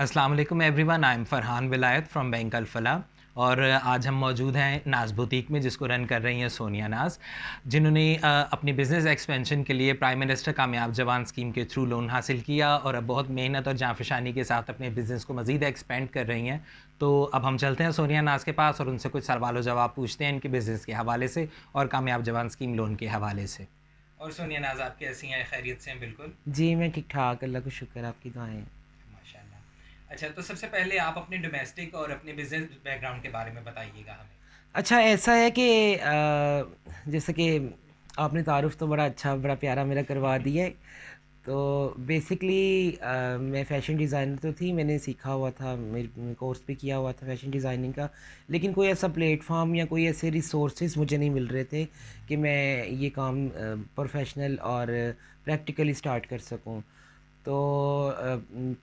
अस्सलाम वालेकुम everyone, I am Farhan विलायत फ्रॉम बैंक अल-फलाह। और आज हम मौजूद हैं नाज बुटीक में, जिसको रन कर रही हैं सोनिया नाज, जिन्होंने अपनी बिज़नेस एक्सपेंशन के लिए प्राइम मिनिस्टर कामयाब जवान स्कीम के थ्रू लोन हासिल किया और अब बहुत मेहनत और जांफशानी के साथ अपने बिज़नेस को मज़ीद एक्सपेंड कर रही हैं। तो अब हम चलते हैं सोनिया नाज के पास और उनसे कुछ सवाल जवाब पूछते हैं इनके बिज़नेस के हवाले से और कामयाब जवान स्कीम लोन के हवाले से। और सोनिया नाज, आप कैसी हैं? खैरियत से हैं? बिल्कुल जी, मैं ठीक-ठाक, अल्लाह का शुक्र है, आपकी दुआएँ हैं। माशाल्लाह। अच्छा, तो सबसे पहले आप अपने डोमेस्टिक और अपने बिज़नेस बैकग्राउंड के बारे में बताइएगा हमें। अच्छा ऐसा है कि जैसे कि आपने तारुफ़ तो बड़ा अच्छा, बड़ा प्यारा मेरा करवा दिया है। तो बेसिकली मैं फ़ैशन डिज़ाइनर तो थी, मैंने सीखा हुआ था, कोर्स भी किया हुआ था फ़ैशन डिज़ाइनिंग का। लेकिन कोई ऐसा प्लेटफ़ॉर्म या कोई ऐसे रिसोर्सेज़ मुझे नहीं मिल रहे थे कि मैं ये काम प्रोफ़ेशनल और प्रैक्टिकली स्टार्ट कर सकूँ। तो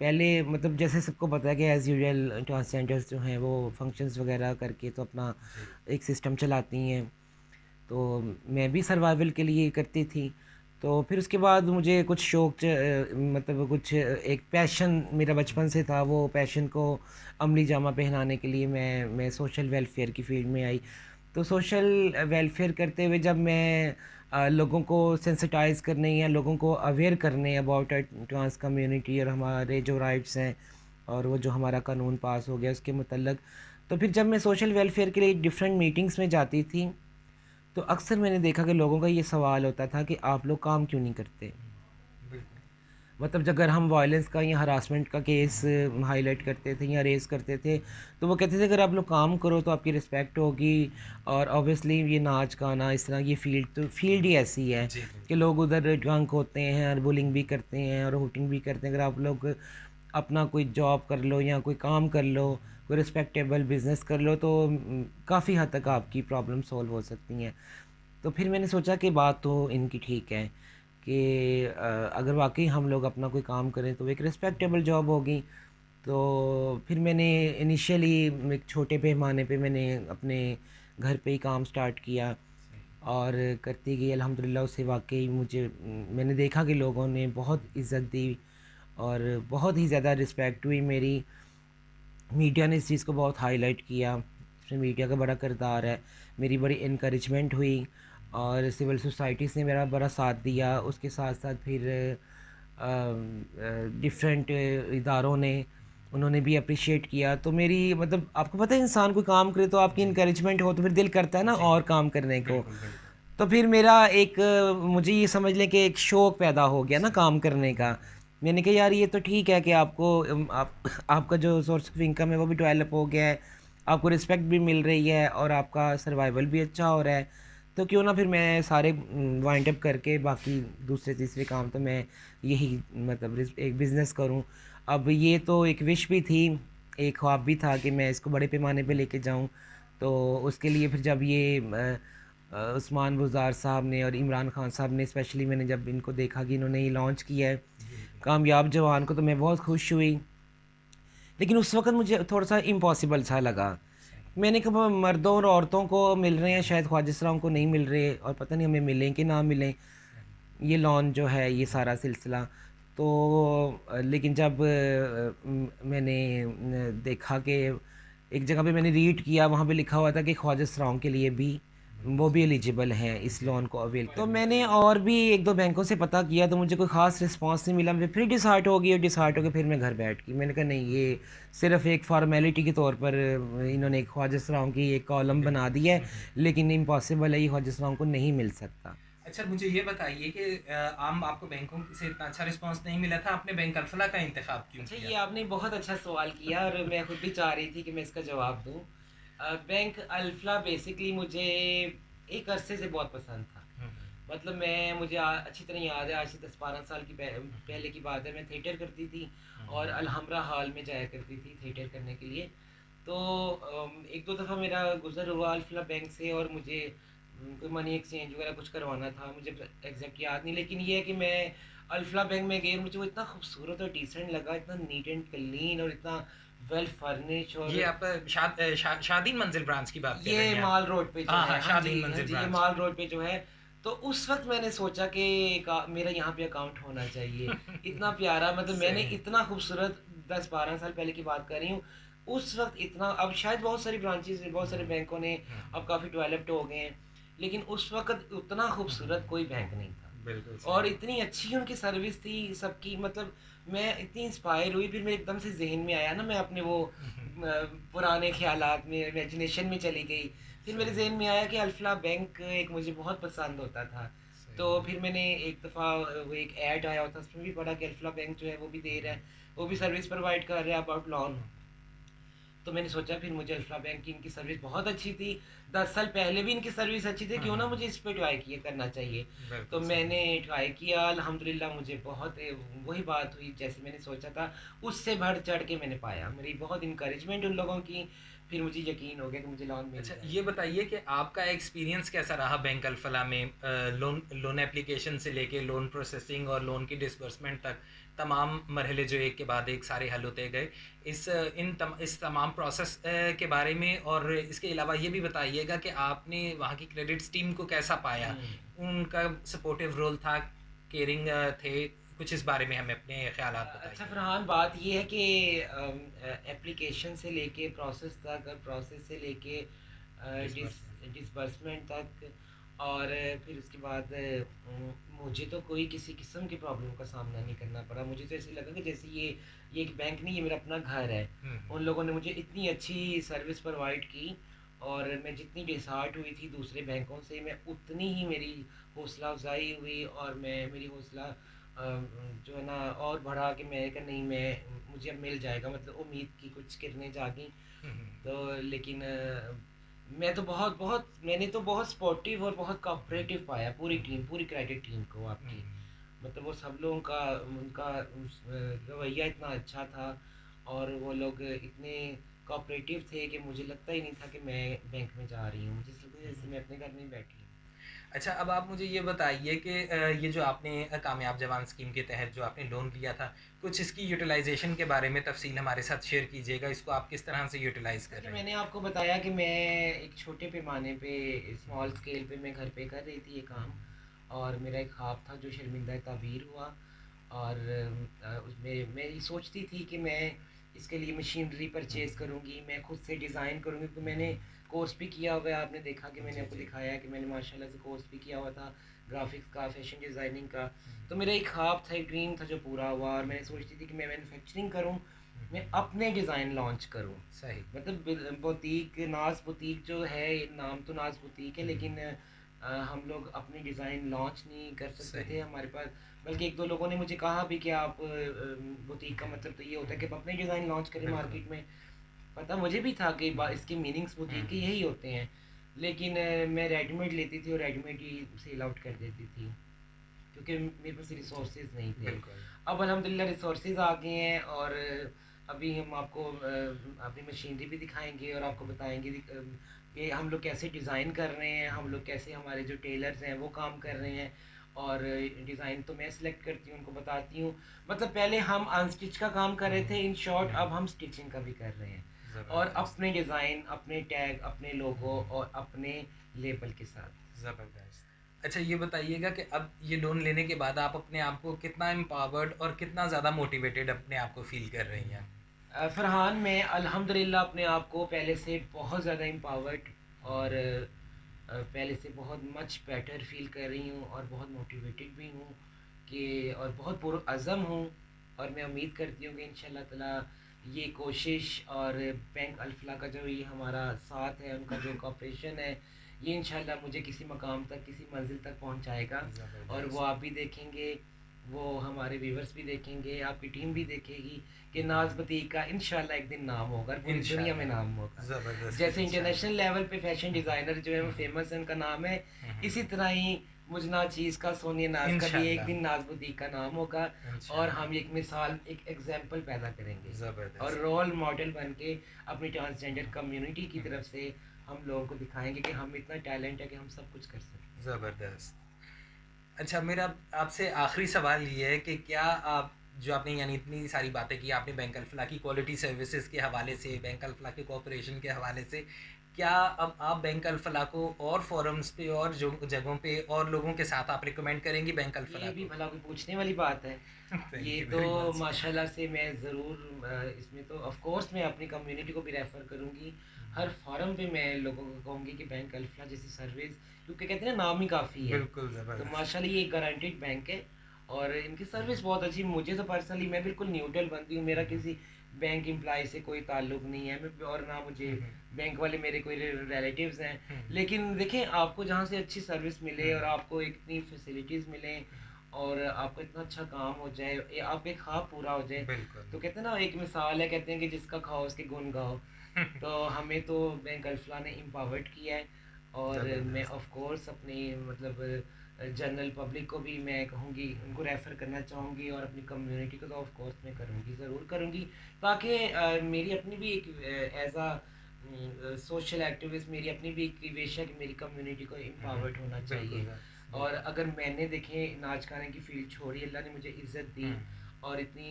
पहले मतलब जैसे सबको पता है कि एज़ यूजुअल ट्रांसजेंडर्स जो हैं वो फंक्शंस वगैरह करके तो अपना जी। एक सिस्टम चलाती हैं। तो मैं भी सर्वाइवल के लिए करती थी। तो फिर उसके बाद मुझे कुछ शौक मतलब कुछ एक पैशन मेरा बचपन से था, वो पैशन को अमली जामा पहनाने के लिए मैं सोशल वेलफेयर की फ़ील्ड में आई। तो सोशल वेलफेयर करते हुए जब मैं लोगों को सेंसिटाइज़ करने या लोगों को अवेयर करने अबाउट ट्रांस कम्युनिटी और हमारे जो राइट्स हैं और वो जो हमारा कानून पास हो गया उसके मुतल्लक, तो फिर जब मैं सोशल वेलफेयर के लिए डिफरेंट मीटिंग्स में जाती थी, तो अक्सर मैंने देखा कि लोगों का ये सवाल होता था कि आप लोग काम क्यों नहीं करते? बिल्कुल। मतलब अगर हम वायलेंस का या हरासमेंट का केस हाईलाइट करते थे या रेज़ करते थे, तो वो कहते थे अगर आप लोग काम करो तो आपकी रिस्पेक्ट होगी। और ऑब्वियसली ये नाच गाना इस तरह ये फील्ड ही ऐसी है जी, कि बिल्कुल। लोग उधर ड्रंक होते हैं और बुलिंग भी करते हैं और हुटिंग भी करते हैं। अगर आप लोग अपना कोई जॉब कर लो या कोई काम कर लो, कोई रिस्पेक्टेबल बिजनेस कर लो, तो काफ़ी हद तक आपकी प्रॉब्लम सॉल्व हो सकती हैं। तो फिर मैंने सोचा कि बात तो इनकी ठीक है कि अगर वाक़ई हम लोग अपना कोई काम करें तो एक रिस्पेक्टेबल जॉब होगी। तो फिर मैंने इनिशियली एक छोटे पैमाने पे मैंने अपने घर पे ही काम स्टार्ट किया और करती गई अल्हम्दुलिल्लाह। उससे वाक़ई मुझे मैंने देखा कि लोगों ने बहुत इज़्ज़त दी और बहुत ही ज़्यादा रिस्पेक्ट हुई मेरी। मीडिया ने इस चीज़ को बहुत हाईलाइट किया, इसमें मीडिया का बड़ा किरदार है। मेरी बड़ी इनकरेजमेंट हुई और सिविल सोसाइटीज़ ने मेरा बड़ा साथ दिया। उसके साथ-साथ फिर डिफरेंट इदारों ने उन्होंने भी अप्रिशिएट किया। तो मेरी मतलब आपको पता है इंसान कोई काम करे तो आपकी जी। इनकरेजमेंट हो तो फिर दिल करता है ना जी, और काम करने को। बिल्कुल, बिल्कुल। तो फिर मेरा एक मुझे ये समझ लें कि एक शौक पैदा हो गया ना सही। काम करने का। मैंने कहा यार ये तो ठीक है कि आपको आपका जो सोर्स ऑफ इनकम है वो भी डेवलप हो गया है, आपको रिस्पेक्ट भी मिल रही है और आपका सर्वाइवल भी अच्छा हो रहा है। तो क्यों ना फिर मैं सारे वाइंड अप करके बाकी दूसरे तीसरे काम तो मैं यही मतलब एक बिज़नेस करूं। अब ये तो एक विश भी थी, एक ख्वाब भी था कि मैं इसको बड़े पैमाने पे लेके जाऊं। तो उसके लिए फिर जब ये उस्मान बुज़ार साहब ने और इमरान खान साहब ने स्पेशली मैंने जब इनको देखा कि इन्होंने ये लॉन्च किया है जी, बिल्कुल। कामयाब जवान को, तो मैं बहुत खुश हुई। लेकिन उस वक़्त मुझे थोड़ा-सा इम्पॉसिबल सा लगा। सही। मैंने कहा मर्दों और औरतों को मिल रहे हैं, शायद ख्वाजा सलाम को नहीं मिल रहे और पता नहीं हमें मिलें कि ना मिलें, ये लॉन्च जो है ये सारा सिलसिला। तो लेकिन जब मैंने देखा कि एक जगह पे मैंने रीड किया, वहाँ पे लिखा हुआ था कि ख्वाजा सलाम के लिए भी वो भी एलिजिबल हैं इस जी, लोन को अवेल। तो बिल्कुल। मैंने और भी 1-2 बैंकों से पता किया तो मुझे कोई ख़ास रिस्पॉन्स नहीं मिला। मैं फिर डिसहार्ट हो गई और डिसहार्ट होके फिर मैं घर बैठ गई। मैंने कहा नहीं, ये सिर्फ़ एक फ़ॉर्मेलिटी के तौर पर इन्होंने एक ख्वाजा सलाम की एक कॉलम बना बिल्कुल। दी है, लेकिन इम्पॉसिबल है, ये ख्वाजा सलाम को नहीं मिल सकता। अच्छा, मुझे ये बताइए कि आम आपको बैंकों से इतना अच्छा रिस्पॉन्स नहीं मिला था, आपने बैंक अल-फलाह का इंतखाब क्यों अच्छा, किया? ये आपने बहुत अच्छा सवाल किया और मैं खुद भी चाह रही थी कि मैं इसका जवाब दूँ। बैंक अल्फ़ला बेसिकली मुझे एक अरसे से बहुत पसंद था। हुँ, हुँ। मतलब मुझे अच्छी तरह याद है, आज से 10-12 साल की पहले की बात है, मैं थिएटर करती थी हुँ, और हुँ। अलहम्रा हॉल में जाया करती थी थिएटर करने के लिए। तो 1-2 दफ़ा मेरा गुज़र हुआ अल्फ़ला बैंक से और मुझे कोई मनी एक्सचेंज वगैरह कुछ करवाना था, मुझे एग्ज़ैक्ट याद नहीं। लेकिन ये है कि मैं अल्फ़ला बैंक में गई, मुझे वो इतना खूबसूरत और डिसेंट लगा, इतना नीट एंड क्लीन और इतना वेल फर्निश्ड। ये और आपका शादीन मंजिल ब्रांच की बात कर रही ये हैं आप? माल रोड पे जो हाँ, है, हाँ, हाँ जी, शादीन हाँ मंजिल जी, ये ब्रांच। माल रोड पे जो है। तो उस वक़्त मैंने सोचा कि मेरा यहाँ पे अकाउंट होना चाहिए। इतना प्यारा, मतलब मैंने सही। इतना खूबसूरत 10-12 साल पहले की बात कर रही हूँ, उस वक्त इतना, अब शायद बहुत सारी ब्रांचेस, बहुत सारे बैंकों ने अब काफ़ी डेवलप्ड हो गए हैं, लेकिन उस वक्त उतना खूबसूरत कोई बैंक नहीं था। बिल्कुल और सही। इतनी अच्छी उनकी सर्विस थी सबकी, मतलब मैं इतनी इंस्पायर हुई, फिर मेरे एकदम से जहन में आया ना, मैं अपने वो पुराने ख्यालात में, इमेजिनेशन में चली गई। फिर मेरे सही जहन में आया कि अल्फला बैंक एक मुझे बहुत पसंद होता था। तो सही। फिर मैंने एक दफ़ा वो एक ऐड आया होता, उसमें भी पढ़ा कि अल्फला बैंक जो है वो भी दे रहा है, वो भी सर्विस प्रोवाइड कर रहा है अबाउट लोन। तो मैंने सोचा, फिर मुझे अल्फा बैंक की इनकी सर्विस बहुत अच्छी थी, 10 साल पहले भी इनकी सर्विस अच्छी थी, क्यों ना मुझे इस पर ट्राई किया करना चाहिए। तो बिल्कुल सही। मैंने ट्राई किया, अल्हम्दुलिल्लाह मुझे बहुत वही बात हुई जैसे मैंने सोचा था, उससे बढ़ चढ़ के मैंने पाया, मेरी बहुत इंकरेजमेंट उन लोगों की, फिर मुझे यकीन हो गया कि मुझे लोन मिल अच्छा, ये जाएगा। बताइए कि आपका एक्सपीरियंस कैसा रहा बैंक अल्फला में, लोन लोन एप्लीकेशन से लेके लोन प्रोसेसिंग और लोन की डिसबर्समेंट तक, तमाम मरहले जो एक के बाद एक सारे हल होते गए, इस तमाम प्रोसेस के बारे में, और इसके अलावा ये भी बताइएगा कि आपने वहाँ की क्रेडिट्स टीम को कैसा पाया, हम्म। उनका सपोर्टिव रोल था, केयरिंग थे, कुछ इस बारे में हमें अपने ख्यालात अच्छा बताइए। फरहान, बात ये है कि एप्लीकेशन से लेके प्रोसेस तक, और प्रोसेस से लेके डिसबर्समेंट। डिसबर्समेंट तक, और फिर उसके बाद मुझे तो कोई किसी किस्म की प्रॉब्लम का सामना नहीं करना पड़ा। मुझे तो ऐसे लगा कि जैसे ये एक बैंक नहीं, ये मेरा अपना घर है। उन लोगों ने मुझे इतनी अच्छी सर्विस प्रोवाइड की, और मैं जितनी डिसहार्ट हुई थी दूसरे बैंकों से, मैं उतनी ही मेरी हौसला अफजाई हुई, और मैं मेरी हौसला जो है ना और बढ़ा कि मैं कहा नहीं, मैं मुझे अब मिल जाएगा, मतलब उम्मीद की कुछ किरणें जागी। तो लेकिन मैं तो बहुत बहुत मैंने तो बहुत स्पोर्टिव और बहुत कोऑपरेटिव पाया पूरी टीम, पूरी क्रेडिट टीम को आपकी, मतलब वो सब लोगों का, उनका रवैया इतना अच्छा था, और वो लोग इतने कोऑपरेटिव थे कि मुझे लगता ही नहीं था कि मैं बैंक में जा रही हूँ, मुझे लगता था जैसे मैं अपने घर में ही बैठी हूँ। अच्छा, अब आप मुझे ये बताइए कि ये जो आपने कामयाब जवान स्कीम के तहत जो आपने लोन लिया था, कुछ इसकी यूटिलाइजेशन के बारे में तफसील हमारे साथ शेयर कीजिएगा, इसको आप किस तरह से यूटिलाइज कर अच्छा, रहे हैं। मैंने आपको बताया कि मैं एक छोटे पैमाने पे, स्मॉल स्केल पे मैं घर पे कर रही थी ये काम, और मेरा एक ख्वाब था जो शर्मिंदा ताबीर हुआ। और उसमें मैं ये सोचती थी कि मैं इसके लिए मशीनरी परचेज़ करूँगी, मैं खुद से डिज़ाइन करूँगी, तो मैंने कोर्स भी किया हुआ है, आपने देखा कि मैंने जी आपको जी। दिखाया कि मैंने माशाल्लाह से कोर्स भी किया हुआ था, ग्राफिक्स का, फैशन डिज़ाइनिंग का। तो मेरा एक ख्वाब था, एक ड्रीम था जो पूरा हुआ, और मैंने सोचती थी कि मैं मैन्युफैक्चरिंग करूँ, मैं अपने डिज़ाइन लॉन्च करूँ। सही। मतलब बुटीक, नाज बुटीक जो है, नाम तो नाज बुटीक है, लेकिन हम लोग अपने डिज़ाइन लॉन्च नहीं कर सकते थे सही। हमारे पास। बल्कि एक दो लोगों ने मुझे कहा भी कि आप बुटीक का मतलब तो ये होता है कि आप अपने डिज़ाइन लॉन्च करें बिल्कुल। मार्केट में। पता मुझे भी था कि इसके मीनिंग्स बुटीक के यही होते हैं, लेकिन मैं रेडीमेड लेती थी और रेडीमेड ही सेल आउट कर देती थी, क्योंकि मेरे पास रिसोर्सेज नहीं थे। बिल्कुल। अब अल्हम्दुलिल्लाह रिसोर्सेज आ गए हैं, और अभी हम आपको अपनी मशीनरी भी दिखाएंगे, और आपको बताएंगे कि हम लोग कैसे डिज़ाइन कर रहे हैं, हम लोग कैसे, हमारे जो टेलर्स हैं वो काम कर रहे हैं, और डिज़ाइन तो मैं सिलेक्ट करती हूँ, उनको बताती हूँ। मतलब पहले हम अनस्टिच का काम कर रहे थे, इन शॉर्ट अब हम स्टिचिंग का भी कर रहे हैं, और ज़बरदस्त। अपने डिज़ाइन, अपने टैग, अपने लोगो और अपने लेबल के साथ। ज़बरदस्त। अच्छा, ये बताइएगा कि अब ये लोन लेने के बाद आप अपने आप को कितना एम्पावर्ड और कितना ज़्यादा मोटिवेटेड अपने आप को फ़ील कर रही हैं। फ़रहान, मैं अल्हम्दुलिल्लाह अपने आप को पहले से बहुत ज़्यादा एम्पावर्ड, और पहले से बहुत मच बेटर फ़ील कर रही हूँ, और बहुत मोटिवेटेड भी हूँ कि, और बहुत पुरअज़म हूँ, और मैं उम्मीद करती हूँ कि इंशाल्लाह ताला ये कोशिश, और बैंक अल्फला का जो ये हमारा साथ है, उनका जो कोऑपरेशन है, ये इंशाल्लाह मुझे किसी मकाम तक, किसी मंजिल तक पहुँचाएगा। और वो ज़बरदस्त। आप भी देखेंगे, वो हमारे व्यूवर्स भी देखेंगे, आपकी टीम भी देखेगी कि नाज बुटीक का इंशाल्लाह एक दिन नाम होगा, और पूरी दुनिया में नाम होगा। इंशाल्लाह। ज़बरदस्त जैसे इंशाल्लाह। इंटरनेशनल लेवल पे फैशन डिज़ाइनर जो है वो फेमस है, उनका नाम है, इसी तरह ही मुजना चीज़ का, सोनिया नाज का भी एक इंशाल्लाह। दिन नाज बुटीक का नाम होगा, और इंशाल्लाह। हम एक मिसाल, एक एग्जाम्पल पैदा करेंगे, और ज़बरदस्त। रोल मॉडल बन के अपनी ट्रांसजेंडर कम्युनिटी की तरफ से हम लोगों को दिखाएंगे कि हम इतना टैलेंट है कि हम सब कुछ कर सकते हैं। ज़बरदस्त। अच्छा, मेरा आपसे आखिरी सवाल ये है कि क्या आप, जो आपने यानी इतनी सारी बातें की आपने बैंक अल्फला की क्वालिटी सर्विसेज के हवाले से, बैंक अल्फला के कोऑपरेशन के हवाले से, क्या अब आप बैंक अल-फलाह को और फोरम्स पे और जो जगहों पे और लोगों के साथ आप रिकमेंड करेंगी बैंक ये अल-फलाह भी को? भला कोई पूछने वाली बात है। थैंक ये यू तो वेरी मच। माशाल्लाह से मैं ज़रूर इसमें तो ऑफ़ कोर्स मैं अपनी कम्युनिटी को भी रेफ़र करूँगी। हर फोरम पे मैं लोगों को कहूँगी कि बैंक अल-फलाह जैसी सर्विस, क्योंकि कहते हैं ना नाम ही काफ़ी है। बिल्कुल तो ज़बरदस्त। माशाल्लाह ये एक गारंटीड बैंक है और इनकी सर्विस बहुत अच्छी। मुझे तो पर्सनली मैं बिल्कुल न्यूट्रल बनती हूँ, मेरा किसी बैंक एम्प्लॉय से कोई ताल्लुक नहीं है, मैं और ना मुझे हुँ, हुँ, बैंक वाले मेरे कोई रिलेटिव्स हैं। हुँ, लेकिन देखें, आपको जहाँ से अच्छी सर्विस मिले और हुँ, आपको इतनी फैसिलिटीज़ मिलें और आपका इतना अच्छा काम हो जाए, आपका एक ख्वाब पूरा हो जाए, बिल्कुल। तो कहते हैं ना, एक मिसाल है, कहते हैं कि जिसका खाओ उसके गुण गाओ। तो हमें तो बैंक अल्फला ने एम्पावर्ड किया है और मैं ज़बरदस्त। ऑफ कोर्स अपनी मतलब जनरल पब्लिक को भी मैं कहूँगी, उनको रेफ़र करना चाहूँगी और अपनी कम्युनिटी को तो ऑफ कोर्स मैं करूँगी, ज़रूर करूँगी, ताकि मेरी अपनी भी एक एज आ सोशल एक्टिविस्ट, मेरी अपनी भी एक विश है कि मेरी कम्युनिटी को एम्पावर्ड होना बिल्कुल चाहिए। सर, और बिल्कुल। अगर मैंने देखें नाच गाने की फील्ड छोड़ी, अल्लाह ने मुझे इज़्ज़त दी हुँ, और इतनी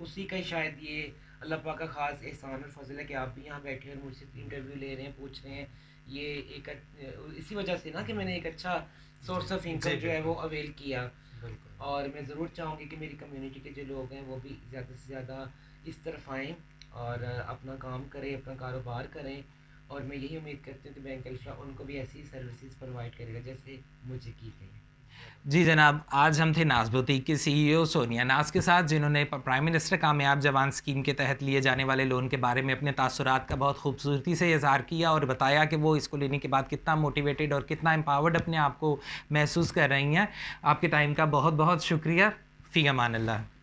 उसी का ही शायद ये अल्लाह पाक का ख़ास एहसान और फजल है कि आप भी यहाँ बैठे और मुझसे इंटरव्यू ले रहे हैं, पूछ रहे हैं। ये एक इसी वजह से ना कि मैंने एक अच्छा सोर्स ऑफ जी, जी इनकम जो है वो बिल्कुल, अवेल किया। बिल्कुल। और मैं ज़रूर चाहूँगी कि मेरी कम्युनिटी के जो लोग हैं वो भी ज़्यादा से ज़्यादा इस तरफ आएँ और अपना काम करें, अपना कारोबार करें। और मैं यही उम्मीद करती हूँ कि बैंक अल्फा उनको भी ऐसी सर्विसेज प्रोवाइड करेगा जैसे मुझे की गई। जी जनाब, आज हम थे नाज़ बुटीक की सीईओ सोनिया नाज़ के साथ, जिन्होंने प्राइम मिनिस्टर कामयाब जवान स्कीम के तहत लिए जाने वाले लोन के बारे में अपने तासुरात का बहुत खूबसूरती से इज़हार किया और बताया कि वो इसको लेने के बाद कितना मोटिवेटेड और कितना एम्पावर्ड अपने आप को महसूस कर रही हैं। आपके टाइम का बहुत बहुत शुक्रिया। फ़ी अमान अल्लाह।